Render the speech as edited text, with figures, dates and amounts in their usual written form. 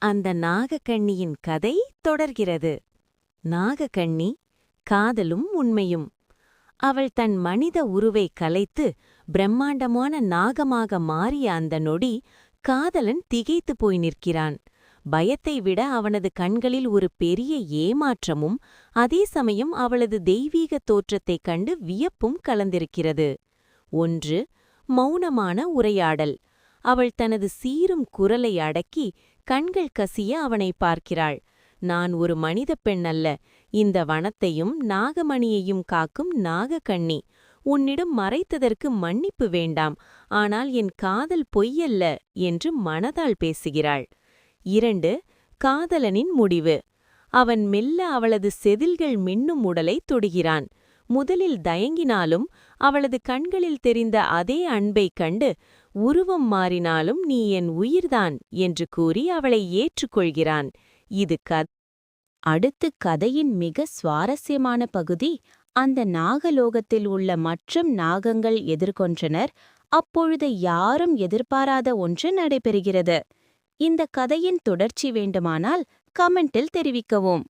அந்த நாகக்கண்ணியின் கதை தொடர்கிறது. நாகக்கண்ணி, காதலும் உண்மையும். அவள் தன் மனித உருவை கலைத்து பிரம்மாண்டமான நாகமாக மாறிய அந்த நொடி காதலன் திகைத்துப் போய் நிற்கிறான். பயத்தை விட அவனது கண்களில் ஒரு பெரிய ஏமாற்றமும் அதே சமயம் அவளது தெய்வீக தோற்றத்தைக் கண்டு வியப்பும் கலந்திருக்கிறது. 1. மௌனமான உரையாடல். அவள் தனது சீரும் குரலை அடக்கி கண்கள் கசிய அவனை பார்க்கிறாள். நான் ஒரு மனித பெண் அல்ல, இந்த வனத்தையும் நாகமணியையும் காக்கும் நாகக்கண்ணி. உன்னிடம் மறைத்ததற்கு மன்னிப்பு வேண்டாம், ஆனால் என் காதல் பொய்யல்ல என்று மனதால் பேசுகிறாள். 2. காதலனின் முடிவு. அவன் மெல்ல அவளது செதில்கள் மின்னும் உடலை தொடுகிறான். முதலில் தயங்கினாலும் அவளது கண்களில் தெரிந்த அதே அன்பைக் கண்டு, உருவம் மாறினாலும் நீ என் உயிர்தான் என்று கூறி அவளை ஏற்றுக்கொள்கிறான். இது அடுத்து கதையின் மிக சுவாரஸ்யமான பகுதி. அந்த நாகலோகத்தில் உள்ள மற்றும் நாகங்கள் எதிர்கொண்டனர். அப்பொழுது யாரும் எதிர்பாராத ஒன்று நடைபெறுகிறது. இந்த கதையின் தொடர்ச்சி வேண்டுமானால் கமெண்டில் தெரிவிக்கவும்.